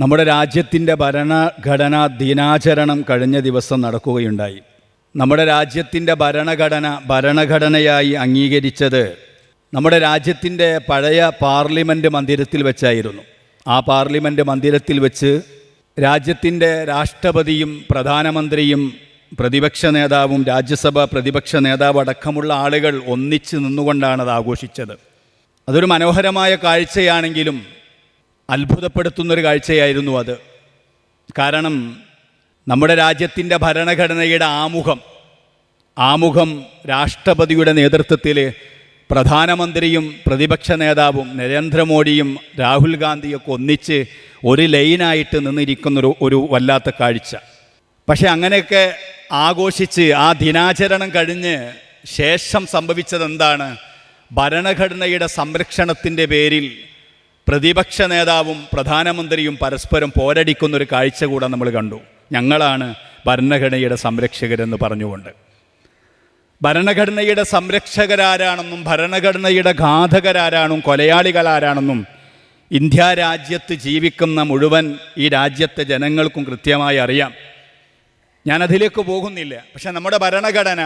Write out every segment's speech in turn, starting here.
നമ്മുടെ രാജ്യത്തിൻ്റെ ഭരണഘടനാ ദിനാചരണം കഴിഞ്ഞ ദിവസം നടക്കുകയുണ്ടായി. നമ്മുടെ രാജ്യത്തിൻ്റെ ഭരണഘടനയായി അംഗീകരിച്ചത് നമ്മുടെ രാജ്യത്തിൻ്റെ പഴയ പാർലമെൻറ്റ് മന്ദിരത്തിൽ വെച്ചായിരുന്നു. ആ പാർലമെൻറ്റ് മന്ദിരത്തിൽ വെച്ച് രാജ്യത്തിൻ്റെ രാഷ്ട്രപതിയും പ്രധാനമന്ത്രിയും പ്രതിപക്ഷ നേതാവും രാജ്യസഭ പ്രതിപക്ഷ നേതാവ് അടക്കമുള്ള ആളുകൾ ഒന്നിച്ച് നിന്നുകൊണ്ടാണ് അത് ആഘോഷിച്ചത്. അതൊരു മനോഹരമായ കാഴ്ചയാണെങ്കിലും അത്ഭുതപ്പെടുത്തുന്നൊരു കാഴ്ചയായിരുന്നു അത്. കാരണം നമ്മുടെ രാജ്യത്തിൻ്റെ ഭരണഘടനയുടെ ആമുഖം രാഷ്ട്രപതിയുടെ നേതൃത്വത്തിൽ പ്രധാനമന്ത്രിയും പ്രതിപക്ഷ നേതാവും നരേന്ദ്രമോദിയും രാഹുൽ ഗാന്ധിയൊക്കെ ഒന്നിച്ച് ഒരു ലൈനായിട്ട് നിന്നിരിക്കുന്നൊരു വല്ലാത്ത കാഴ്ച. പക്ഷെ അങ്ങനെയൊക്കെ ആഘോഷിച്ച് ആ ദിനാചരണം കഴിഞ്ഞ് ശേഷം സംഭവിച്ചതെന്താണ്? ഭരണഘടനയുടെ സംരക്ഷണത്തിൻ്റെ പേരിൽ പ്രതിപക്ഷ നേതാവും പ്രധാനമന്ത്രിയും പരസ്പരം പോരടിക്കുന്നൊരു കാഴ്ച കൂടെ നമ്മൾ കണ്ടു. ഞങ്ങളാണ് ഭരണഘടനയുടെ സംരക്ഷകരെന്ന് പറഞ്ഞുകൊണ്ട്. ഭരണഘടനയുടെ സംരക്ഷകരാരാണെന്നും ഭരണഘടനയുടെ ഘാതകരാരാണെന്നും കൊലയാളികളാരാണെന്നും ഇന്ത്യ രാജ്യത്ത് ജീവിക്കുന്ന മുഴുവൻ ഈ രാജ്യത്തെ ജനങ്ങൾക്കും കൃത്യമായി അറിയാം. ഞാനതിലേക്ക് പോകുന്നില്ല. പക്ഷെ നമ്മുടെ ഭരണഘടന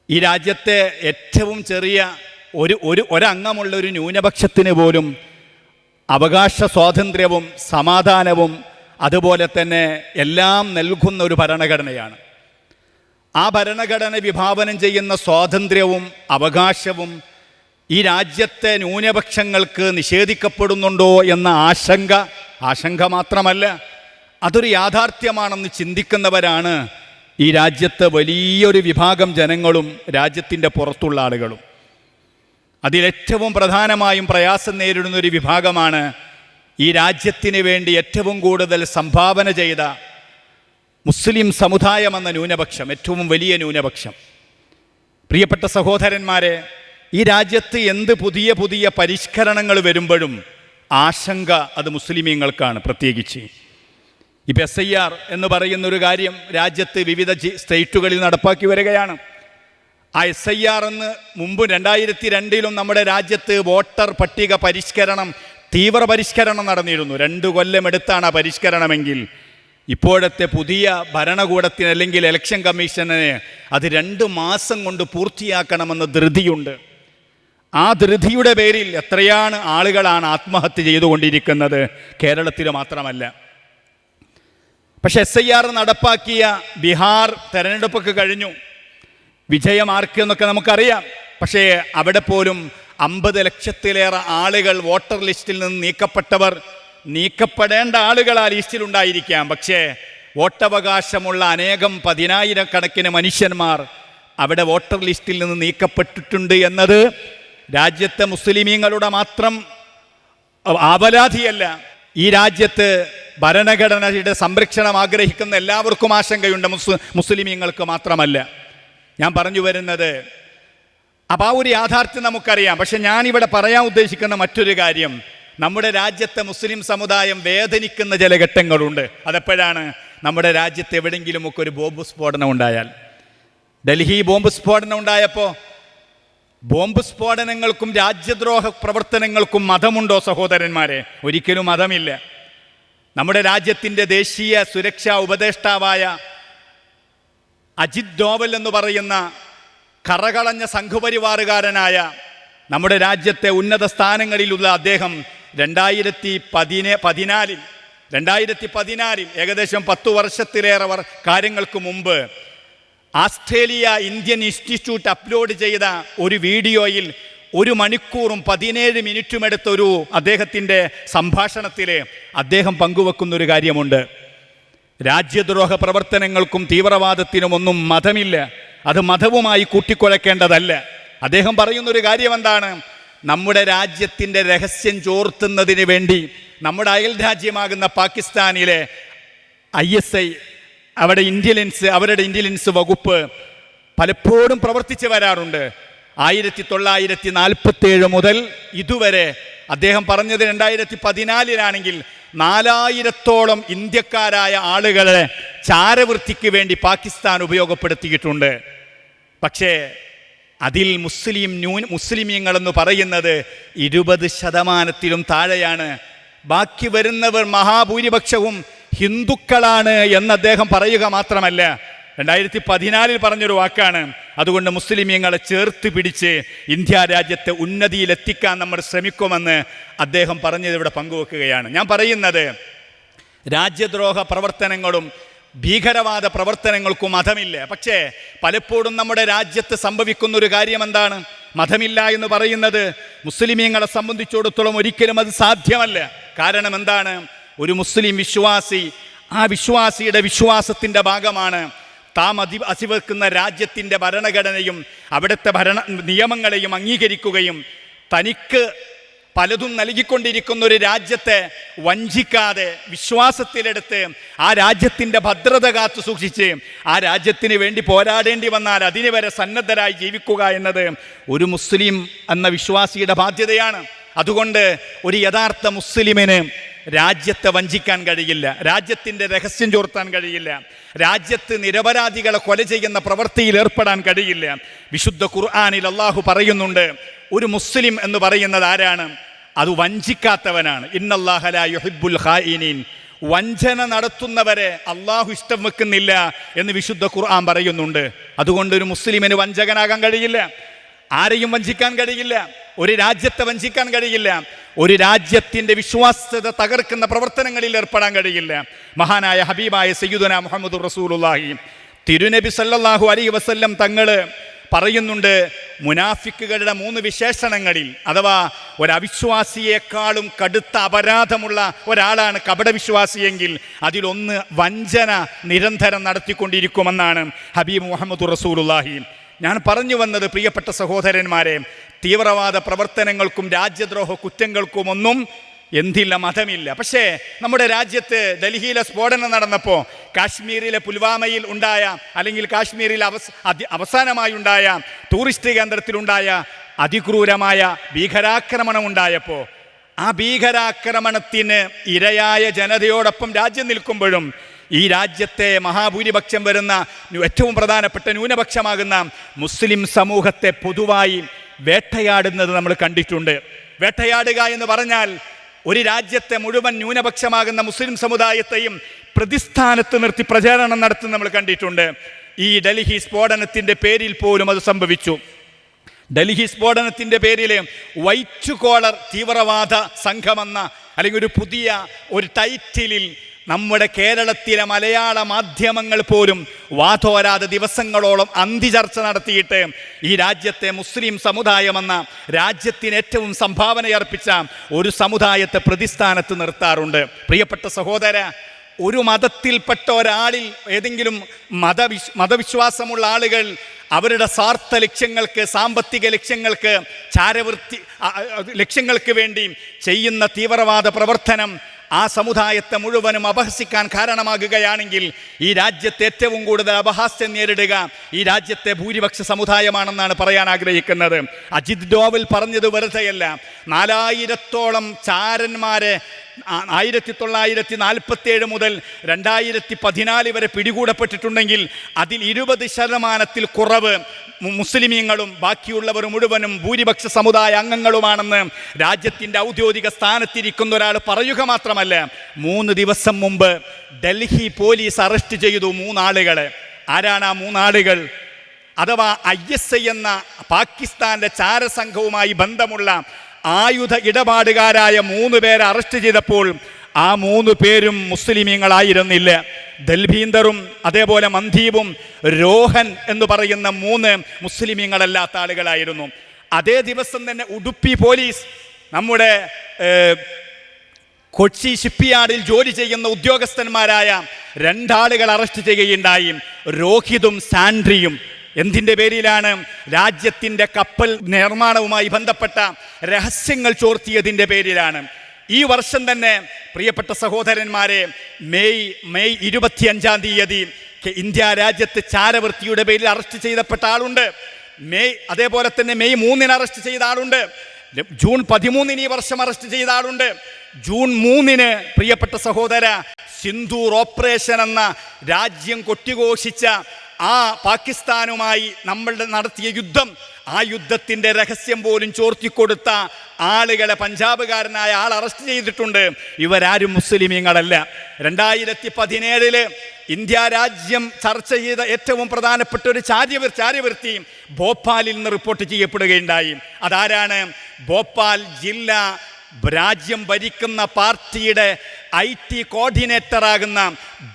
ഈ രാജ്യത്തെ ഏറ്റവും ചെറിയ ഒരംഗമുള്ള ഒരു ന്യൂനപക്ഷത്തിന് പോലും അവകാശ സ്വാതന്ത്ര്യവും സമാധാനവും അതുപോലെ തന്നെ എല്ലാം നൽകുന്ന ഒരു ഭരണഘടനയാണ്. ആ ഭരണഘടന വിഭാവനം ചെയ്യുന്ന സ്വാതന്ത്ര്യവും അവകാശവും ഈ രാജ്യത്തെ ന്യൂനപക്ഷങ്ങൾക്ക് നിഷേധിക്കപ്പെടുന്നുണ്ടോ എന്ന ആശങ്ക മാത്രമല്ല, അതൊരു യാഥാർത്ഥ്യമാണെന്ന് ചിന്തിക്കുന്നവരാണ് ഈ രാജ്യത്തെ വലിയൊരു വിഭാഗം ജനങ്ങളും രാജ്യത്തിൻ്റെ പുറത്തുള്ള ആളുകളും. അതിലേറ്റവും പ്രധാനമായും പ്രയാസം നേരിടുന്നൊരു വിഭാഗമാണ് ഈ രാജ്യത്തിന് വേണ്ടി ഏറ്റവും കൂടുതൽ സംഭാവന ചെയ്ത മുസ്ലിം സമുദായമെന്ന ന്യൂനപക്ഷം, ഏറ്റവും വലിയ ന്യൂനപക്ഷം. പ്രിയപ്പെട്ട സഹോദരന്മാരെ, ഈ രാജ്യത്ത് എന്ത് പുതിയ പരിഷ്കരണങ്ങൾ വരുമ്പോഴും ആശങ്ക അത് മുസ്ലിമീങ്ങൾക്കാണ്. പ്രത്യേകിച്ച് ഇപ്പോൾ SIR എന്ന് പറയുന്നൊരു കാര്യം രാജ്യത്ത് വിവിധ സ്റ്റേറ്റുകളിൽ നടപ്പാക്കി വരികയാണ്. ആ SIR എന്ന് മുമ്പ് 2002 നമ്മുടെ രാജ്യത്ത് വോട്ടർ പട്ടിക തീവ്ര പരിഷ്കരണം നടന്നിരുന്നു. 2 കൊല്ലം എടുത്താണ് ആ പരിഷ്കരണമെങ്കിൽ ഇപ്പോഴത്തെ പുതിയ ഭരണകൂടത്തിന് അല്ലെങ്കിൽ ഇലക്ഷൻ കമ്മീഷന് അത് 2 മാസം കൊണ്ട് പൂർത്തിയാക്കണമെന്ന ധൃതിയുണ്ട്. ആ ധൃതിയുടെ പേരിൽ എത്രയാണ് ആളുകളാണ് ആത്മഹത്യ ചെയ്തുകൊണ്ടിരിക്കുന്നത്, കേരളത്തിൽ മാത്രമല്ല. പക്ഷെ SIR നടപ്പാക്കിയ ബീഹാർ തെരഞ്ഞെടുപ്പൊക്കെ കഴിഞ്ഞു. വിജയമാർക്കെന്നൊക്കെ നമുക്കറിയാം. പക്ഷേ അവിടെ പോലും 50 ലക്ഷത്തിലേറെ ആളുകൾ വോട്ടർ ലിസ്റ്റിൽ നിന്ന് നീക്കപ്പെടേണ്ട ആളുകൾ ആ ലിസ്റ്റിലുണ്ടായിരിക്കാം. പക്ഷേ വോട്ടവകാശമുള്ള അനേകം 10,000 കണക്കിന് മനുഷ്യന്മാർ അവിടെ വോട്ടർ ലിസ്റ്റിൽ നിന്ന് നീക്കപ്പെട്ടിട്ടുണ്ട് എന്നത് രാജ്യത്തെ മുസ്ലിമീങ്ങളുടെ മാത്രം അപരാധിയല്ല. ഈ രാജ്യത്ത് ഭരണഘടനയുടെ സംരക്ഷണം ആഗ്രഹിക്കുന്ന എല്ലാവർക്കും ആശങ്കയുണ്ട്, മുസ്ലിമീങ്ങൾക്ക് മാത്രമല്ല. ഞാൻ പറഞ്ഞു വരുന്നത് അപ്പോൾ ആ ഒരു യാഥാർത്ഥ്യം നമുക്കറിയാം. പക്ഷെ ഞാനിവിടെ പറയാൻ ഉദ്ദേശിക്കുന്ന മറ്റൊരു കാര്യം, നമ്മുടെ രാജ്യത്തെ മുസ്ലിം സമുദായം വേദനിക്കുന്ന ചില ഘട്ടങ്ങളുണ്ട്. അതെപ്പോഴാണ്? നമ്മുടെ രാജ്യത്ത് എവിടെയെങ്കിലുമൊക്കെ ഒരു ബോംബ് സ്ഫോടനം ഉണ്ടായാൽ. ഡൽഹി ബോംബ് സ്ഫോടനം ഉണ്ടായപ്പോൾ ബോംബ് സ്ഫോടനങ്ങൾക്കും രാജ്യദ്രോഹ പ്രവർത്തനങ്ങൾക്കും മതമുണ്ടോ സഹോദരന്മാരെ? ഒരിക്കലും മതമില്ല. നമ്മുടെ രാജ്യത്തിൻ്റെ ദേശീയ സുരക്ഷാ ഉപദേഷ്ടാവായ അജിത് ഡോവൽ എന്ന് പറയുന്ന കറകളഞ്ഞ സംഘപരിവാറുകാരനായ നമ്മുടെ രാജ്യത്തെ ഉന്നത സ്ഥാനങ്ങളിലുള്ള അദ്ദേഹം 2014 ഏകദേശം 10 വർഷത്തിലേറെ കാര്യങ്ങൾക്ക് മുമ്പ് ഓസ്ട്രേലിയ ഇന്ത്യൻ ഇൻസ്റ്റിറ്റ്യൂട്ട് അപ്ലോഡ് ചെയ്ത ഒരു വീഡിയോയിൽ 1 മണിക്കൂറും 17 മിനിറ്റും എടുത്തൊരു അദ്ദേഹത്തിൻ്റെ സംഭാഷണത്തിൽ അദ്ദേഹം പങ്കുവെക്കുന്നൊരു കാര്യമുണ്ട്. രാജ്യദ്രോഹ പ്രവർത്തനങ്ങൾക്കും തീവ്രവാദത്തിനുമൊന്നും മതമില്ല, അത് മതവുമായി കൂട്ടിക്കുഴക്കേണ്ടതല്ല. അദ്ദേഹം പറയുന്നൊരു കാര്യം എന്താണ്? നമ്മുടെ രാജ്യത്തിൻ്റെ രഹസ്യം ചോർത്തുന്നതിന് വേണ്ടി നമ്മുടെ അയൽ രാജ്യമാകുന്ന പാകിസ്ഥാനിലെ ISI അവരുടെ ഇൻ്റലിജൻസ് വകുപ്പ് പലപ്പോഴും പ്രവർത്തിച്ചു വരാറുണ്ട്. 1947 മുതൽ ഇതുവരെ അദ്ദേഹം പറഞ്ഞത് 2014 4,000-ഓളം ഇന്ത്യക്കാരായ ആളുകളെ ചാരവൃത്തിക്ക് വേണ്ടി പാകിസ്ഥാൻ ഉപയോഗപ്പെടുത്തിയിട്ടുണ്ട്. പക്ഷേ അതിൽ മുസ്ലിമീങ്ങളെന്ന് പറയുന്നത് 20% താഴെയാണ്. ബാക്കി വരുന്നവർ മഹാഭൂരിപക്ഷവും ഹിന്ദുക്കളാണ് എന്ന് അദ്ദേഹം പറയുക മാത്രമല്ല, 2014 പറഞ്ഞൊരു വാക്കാണ്. അതുകൊണ്ട് മുസ്ലിമീങ്ങളെ ചേർത്ത് പിടിച്ച് ഇന്ത്യ രാജ്യത്തെ ഉന്നതിയിലെത്തിക്കാൻ നമ്മൾ ശ്രമിക്കുമെന്ന് അദ്ദേഹം പറഞ്ഞത് ഇവിടെ പങ്കുവെക്കുകയാണ്. ഞാൻ പറയുന്നത്, രാജ്യദ്രോഹ പ്രവർത്തനങ്ങളും ഭീകരവാദ പ്രവർത്തനങ്ങൾക്കും മതമില്ല. പക്ഷേ പലപ്പോഴും നമ്മുടെ രാജ്യത്ത് സംഭവിക്കുന്ന ഒരു കാര്യം എന്താണ്? മതമില്ല എന്ന് പറയുന്നത് മുസ്ലിമീങ്ങളെ സംബന്ധിച്ചിടത്തോളം ഒരിക്കലും അത് സാധ്യമല്ല. കാരണം എന്താണ്? ഒരു മുസ്ലിം വിശ്വാസി, ആ വിശ്വാസിയുടെ വിശ്വാസത്തിൻ്റെ ഭാഗമാണ് താം അധിവസിക്കുന്ന രാജ്യത്തിൻ്റെ ഭരണഘടനയും അവിടുത്തെ നിയമങ്ങളെയും അംഗീകരിക്കുകയും തനിക്ക് പലതും നൽകിക്കൊണ്ടിരിക്കുന്ന ഒരു രാജ്യത്തെ വഞ്ചിക്കാതെ വിശ്വാസത്തിലെടുത്ത് ആ രാജ്യത്തിൻ്റെ ഭദ്രത കാത്തു സൂക്ഷിച്ച് ആ രാജ്യത്തിന് വേണ്ടി പോരാടേണ്ടി വന്നാൽ അതിന് വരെ സന്നദ്ധരായി ജീവിക്കുക എന്നത് ഒരു മുസ്ലിം എന്ന വിശ്വാസിയുടെ ബാധ്യതയാണ്. അതുകൊണ്ട് ഒരു യഥാർത്ഥ മുസ്ലിമിന് രാജ്യത്തെ വഞ്ചിക്കാൻ കഴിയില്ല, രാജ്യത്തിൻ്റെ രഹസ്യം ചോർത്താൻ കഴിയില്ല, രാജ്യത്ത് നിരപരാധികളെ കൊല ചെയ്യുന്ന പ്രവൃത്തിയിൽ ഏർപ്പെടാൻ കഴിയില്ല. വിശുദ്ധ ഖുർആനിൽ അള്ളാഹു പറയുന്നുണ്ട്, ഒരു മുസ്ലിം എന്ന് പറയുന്നത് ആരാണ്? അത് വഞ്ചിക്കാത്തവനാണ്. ഇന്നല്ലാഹ ലാ യുഹിബ്ബുൽ ഖായിനീൻ. വഞ്ചന നടത്തുന്നവരെ അള്ളാഹു ഇഷ്ടം വെക്കുന്നില്ല എന്ന് വിശുദ്ധ ഖുർആൻ പറയുന്നുണ്ട്. അതുകൊണ്ട് ഒരു മുസ്ലിമിന് വഞ്ചകനാകാൻ കഴിയില്ല, ആരെയും വഞ്ചിക്കാൻ കഴിയില്ല, ഒരു രാജ്യത്തെ വഞ്ചിക്കാൻ കഴിയില്ല, ഒരു രാജ്യത്തിൻ്റെ വിശ്വാസ്യത തകർക്കുന്ന പ്രവർത്തനങ്ങളിൽ ഏർപ്പെടാൻ കഴിയില്ല. മഹാനായ ഹബീബായ സയ്യിദുനാ മുഹമ്മദുർ റസൂലുള്ളാഹി തിരുനബി സല്ലല്ലാഹു അലൈഹി വസല്ലം തങ്ങൾ പറയുന്നുണ്ട്, മുനാഫിക്കുകളുടെ 3 വിശേഷണങ്ങളിൽ, അഥവാ ഒരവിശ്വാസിയേക്കാളും കടുത്ത അപരാധമുള്ള ഒരാളാണ് കപടവിശ്വാസിയെങ്കിൽ അതിലൊന്ന് വഞ്ചന നിരന്തരം നടത്തിക്കൊണ്ടിരിക്കുമെന്നാണ് ഹബീബ് മുഹമ്മദുർ റസൂലുള്ളാഹി. ഞാൻ പറഞ്ഞു വന്നത്, പ്രിയപ്പെട്ട സഹോദരന്മാരെ, തീവ്രവാദ പ്രവർത്തനങ്ങൾക്കും രാജ്യദ്രോഹ കുറ്റങ്ങൾക്കും ഒന്നും എന്തില്ല, മതമില്ല. പക്ഷേ നമ്മുടെ രാജ്യത്ത് ഡൽഹിയിലെ സ്ഫോടനം നടന്നപ്പോൾ, കാശ്മീരിലെ പുൽവാമയിൽ ഉണ്ടായ, അല്ലെങ്കിൽ കാശ്മീരിൽ അവസാനമായി ഉണ്ടായ ടൂറിസ്റ്റ് കേന്ദ്രത്തിലുണ്ടായ അതിക്രൂരമായ ഭീകരാക്രമണം ഉണ്ടായപ്പോൾ, ആ ഭീകരാക്രമണത്തിന് ഇരയായ ജനതയോടൊപ്പം രാജ്യം നിൽക്കുമ്പോഴും ഈ രാജ്യത്തെ മഹാഭൂരിപക്ഷം വരുന്ന ഏറ്റവും പ്രധാനപ്പെട്ട ന്യൂനപക്ഷമാകുന്ന മുസ്ലിം സമൂഹത്തെ പൊതുവായി വേട്ടയാടുന്നത് നമ്മൾ കണ്ടിട്ടുണ്ട്. വേട്ടയാടുക എന്ന് പറഞ്ഞാൽ ഒരു രാജ്യത്തെ മുഴുവൻ ന്യൂനപക്ഷമാകുന്ന മുസ്ലിം സമുദായത്തെയും പ്രതിസ്ഥാനത്ത് നിർത്തി പ്രചാരണം നടത്തുന്നത് നമ്മൾ കണ്ടിട്ടുണ്ട്. ഈ ഡൽഹി സ്ഫോടനത്തിൻ്റെ പേരിൽ പോലും അത് സംഭവിച്ചു. ഡൽഹി സ്ഫോടനത്തിൻ്റെ പേരിൽ വൈറ്റ് കോളർ തീവ്രവാദ സംഘമെന്ന, അല്ലെങ്കിൽ ഒരു പുതിയ ഒരു ടൈറ്റിലിൽ നമ്മുടെ കേരളത്തിലെ മലയാള മാധ്യമങ്ങൾ പോലും വാതോരാതെ ദിവസങ്ങളോളം അന്തിചർച്ച നടത്തിയിട്ട് ഈ രാജ്യത്തെ മുസ്ലിം സമുദായമെന്ന രാജ്യത്തിന് ഏറ്റവും സംഭാവനയർപ്പിച്ച ഒരു സമുദായത്തെ പ്രതിസ്ഥാനത്ത് നിർത്താറുണ്ട്. പ്രിയപ്പെട്ട സഹോദര, ഒരു മതത്തിൽപ്പെട്ട ഒരാളിൽ ഏതെങ്കിലും മതവിശ്വാസമുള്ള ആളുകൾ അവരുടെ സ്വാർത്ഥ ലക്ഷ്യങ്ങൾക്ക്, സാമ്പത്തിക ലക്ഷ്യങ്ങൾക്ക്, ചാരവൃത്തി ലക്ഷ്യങ്ങൾക്ക് വേണ്ടി ചെയ്യുന്ന തീവ്രവാദ പ്രവർത്തനം ആ സമുദായത്തെ മുഴുവനും അപഹസിക്കാൻ കാരണമാകുകയാണെങ്കിൽ ഈ രാജ്യത്തെ ഏറ്റവും കൂടുതൽ അപഹാസ്യം നേരിടുക ഈ രാജ്യത്തെ ഭൂരിപക്ഷ സമുദായമാണെന്നാണ് പറയാൻ ആഗ്രഹിക്കുന്നത്. അജിത് ഡോവൽ പറഞ്ഞത് വെറുതെയല്ല. 4000-ഓളം ചാരന്മാരെ 1947 മുതൽ 2014 വരെ പിടികൂടപ്പെട്ടിട്ടുണ്ടെങ്കിൽ അതിൽ 20% കുറവ് മുസ്ലിമീങ്ങളും ബാക്കിയുള്ളവർ മുഴുവനും ഭൂരിപക്ഷ സമുദായ അംഗങ്ങളുമാണെന്ന് രാജ്യത്തിൻ്റെ ഔദ്യോഗിക സ്ഥാനത്തിരിക്കുന്ന ഒരാൾ പറയുക മാത്രമല്ല, 3 ദിവസം മുമ്പ് ഡൽഹി പോലീസ് അറസ്റ്റ് ചെയ്തു 3 ആളുകളെ. ആരാണ് ആ 3 ആളുകൾ? അഥവാ ISI എന്ന പാകിസ്ഥാന്റെ ചാരസംഘവുമായി ബന്ധമുള്ള ആയുധ ഇടപാടുകാരായ 3 പേരെ അറസ്റ്റ് ചെയ്തപ്പോൾ ആ 3 പേരും മുസ്ലിമീങ്ങളായിരുന്നില്ല. ദൽഭീന്ദറും അതേപോലെ മന്ദീപും രോഹൻ എന്ന് പറയുന്ന 3 മുസ്ലിമീങ്ങളല്ലാത്ത ആളുകളായിരുന്നു. അതേ ദിവസം തന്നെ ഉടുപ്പി പോലീസ് നമ്മുടെ കൊച്ചി ഷിപ്പ്യാർഡിൽ ജോലി ചെയ്യുന്ന ഉദ്യോഗസ്ഥന്മാരായ 2 ആളുകൾ അറസ്റ്റ് ചെയ്യുകയുണ്ടായി, രോഹിതും സാൻഡ്രിയും. എന്തിൻ്റെ പേരിലാണ്? രാജ്യത്തിൻ്റെ കപ്പൽ നിർമ്മാണവുമായി ബന്ധപ്പെട്ട രഹസ്യങ്ങൾ ചോർത്തിയതിൻ്റെ പേരിലാണ്. ഈ വർഷം തന്നെ പ്രിയപ്പെട്ട സഹോദരന്മാരെ, മെയ് 25-ാം തീയതി ഇന്ത്യ രാജ്യത്ത് ചാരവൃത്തിയുടെ പേരിൽ അറസ്റ്റ് ചെയ്യപ്പെട്ട ആളുണ്ട്. അതേപോലെ തന്നെ മെയ് 3-ന് അറസ്റ്റ് ചെയ്ത ആളുണ്ട്. ജൂൺ 13-ന് ഈ വർഷം അറസ്റ്റ് ചെയ്ത ആളുണ്ട്. ജൂൺ 3-ന് പ്രിയപ്പെട്ട സഹോദര, സിന്ദൂർ ഓപ്പറേഷൻ എന്ന രാജ്യം കൊട്ടിഘോഷിച്ച ആ പാകിസ്ഥാനുമായി നമ്മൾ നടത്തിയ യുദ്ധം, ആ യുദ്ധത്തിൻ്റെ രഹസ്യം പോലും ചോർത്തിക്കൊടുത്ത ആളുകളെ പഞ്ചാബുകാരനായ ആൾ അറസ്റ്റ് ചെയ്തിട്ടുണ്ട്. ഇവരാരും മുസ്ലിമീങ്ങളല്ല. 2017 ഇന്ത്യ രാജ്യം ചർച്ച ചെയ്ത ഏറ്റവും പ്രധാനപ്പെട്ട ഒരു ചാര്യവൃത്തി ഭോപ്പാലിൽ നിന്ന് റിപ്പോർട്ട് ചെയ്യപ്പെടുകയുണ്ടായി. അതാരാണ്? ഭോപ്പാൽ ജില്ല രാജ്യം ഭരിക്കുന്ന പാർട്ടിയുടെ IT കോർഡിനേറ്ററാകുന്ന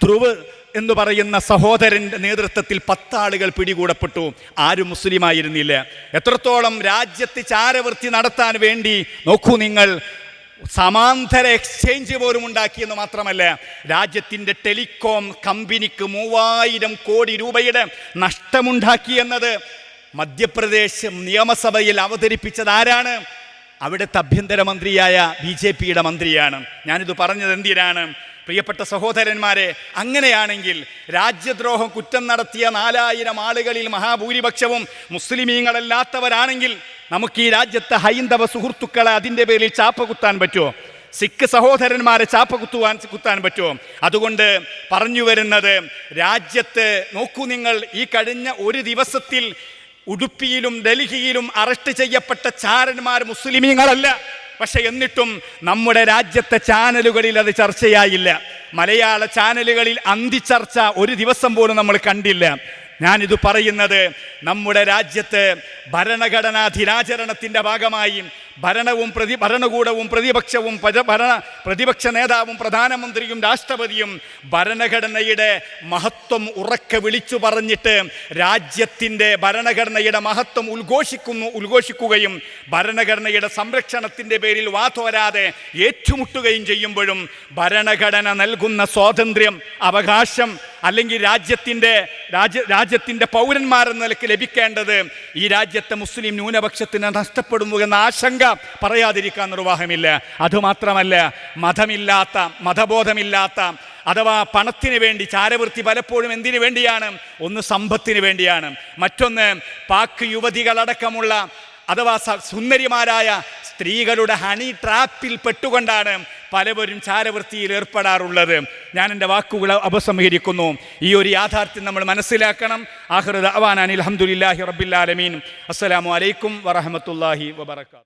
ധ്രുവ് എന്ന് പറയുന്ന സഹോദരൻ്റെ നേതൃത്വത്തിൽ 10 ആളുകൾ പിടികൂടപ്പെട്ടു. ആരും മുസ്ലിമായിരുന്നില്ല. എത്രത്തോളം രാജ്യത്ത് ചാരവൃത്തി നടത്താൻ വേണ്ടി നോക്കൂ നിങ്ങൾ, സമാന്തര എക്സ്ചേഞ്ച് പോലും ഉണ്ടാക്കിയെന്ന് മാത്രമല്ല, രാജ്യത്തിൻ്റെ ടെലികോം കമ്പനിക്ക് 3000 കോടി രൂപയുടെ നഷ്ടമുണ്ടാക്കിയെന്നത് മധ്യപ്രദേശ് നിയമസഭയിൽ അവതരിപ്പിച്ചത് ആരാണ്? അവിടുത്തെ ആഭ്യന്തരമന്ത്രിയായ BJPയുടെ മന്ത്രിയാണ്. ഞാനിത് പറഞ്ഞത് എന്തിനാണ്? പ്രിയപ്പെട്ട സഹോദരന്മാരെ, അങ്ങനെയാണെങ്കിൽ രാജ്യദ്രോഹം കുറ്റം നടത്തിയ 4000 ആളുകളിൽ മഹാഭൂരിപക്ഷവും മുസ്ലിമീങ്ങളല്ലാത്തവരാണെങ്കിൽ നമുക്ക് ഈ രാജ്യത്തെ ഹൈന്ദവ സുഹൃത്തുക്കളെ അതിൻ്റെ പേരിൽ ചാപ്പ കുത്താൻ പറ്റുമോ? സിഖ് സഹോദരന്മാരെ ചാപ്പ കുത്താൻ പറ്റുമോ? അതുകൊണ്ട് പറഞ്ഞു വരുന്നത്, രാജ്യത്ത് നോക്കൂ നിങ്ങൾ, ഈ കഴിഞ്ഞ ഒരു ദിവസത്തിൽ ഉടുപ്പിയിലും ഡൽഹിയിലും അറസ്റ്റ് ചെയ്യപ്പെട്ട ചാരന്മാർ മുസ്ലിമീങ്ങളല്ല. പക്ഷെ എന്നിട്ടും നമ്മുടെ രാജ്യത്തെ ചാനലുകളിൽ അത് ചർച്ചയായില്ല. മലയാള ചാനലുകളിൽ അന്തിച്ചർച്ച ഒരു ദിവസം പോലും നമ്മൾ കണ്ടില്ല. ഞാനിത് പറയുന്നത്, നമ്മുടെ രാജ്യത്ത് ഭരണഘടനാ ദിനാചരണത്തിൻ്റെ ഭാഗമായി ഭരണകൂടവും പ്രതിപക്ഷ നേതാവും പ്രധാനമന്ത്രിയും രാഷ്ട്രപതിയും ഭരണഘടനയുടെ മഹത്വം ഉറക്കെ വിളിച്ചു പറഞ്ഞിട്ട് രാജ്യത്തിൻ്റെ ഭരണഘടനയുടെ മഹത്വം ഉദ്ഘോഷിക്കുകയും ഭരണഘടനയുടെ സംരക്ഷണത്തിൻ്റെ പേരിൽ വാതോരാതെ ഏറ്റുമുട്ടുകയും ചെയ്യുമ്പോഴും ഭരണഘടന നൽകുന്ന സ്വാതന്ത്ര്യം, അവകാശം, അല്ലെങ്കിൽ രാജ്യത്തിൻ്റെ പൗരന്മാരെന്ന നിലയ്ക്ക് ലഭിക്കേണ്ടത് ഈ രാജ്യത്തെ മുസ്ലിം ന്യൂനപക്ഷത്തിന് നഷ്ടപ്പെടുന്നു എന്ന ആശങ്ക പറയാതിരിക്കാൻ നിർവാഹമില്ല. അതുമാത്രമല്ല, മതബോധമില്ലാത്ത അഥവാ പണത്തിന് വേണ്ടി ചാരവൃത്തി പലപ്പോഴും എന്തിനു വേണ്ടിയാണ്? ഒന്ന് സമ്പത്തിന് വേണ്ടിയാണ്, മറ്റൊന്ന് പാക് യുവതികളടക്കമുള്ള അഥവാ സുന്ദരിമാരായ സ്ത്രീകളുടെ ഹണി ട്രാപ്പിൽ പെട്ടുകൊണ്ടാണ് പലവരും ചാരവൃത്തിയിൽ ഏർപ്പെടാറുള്ളത്. ഞാൻ എൻ്റെ വാക്കുകൾ ഉപസംഹരിക്കുന്നു. ഈ ഒരു യാഥാർത്ഥ്യം നമ്മൾ മനസ്സിലാക്കണം. ആഖിറു ദഅ്വാനാ അൽഹംദുലില്ലാഹി റബ്ബിൽ ആലമീൻ. അസ്സലാമു അലൈക്കും വറഹ്മത്തുള്ളാഹി വബറകാതുഹു.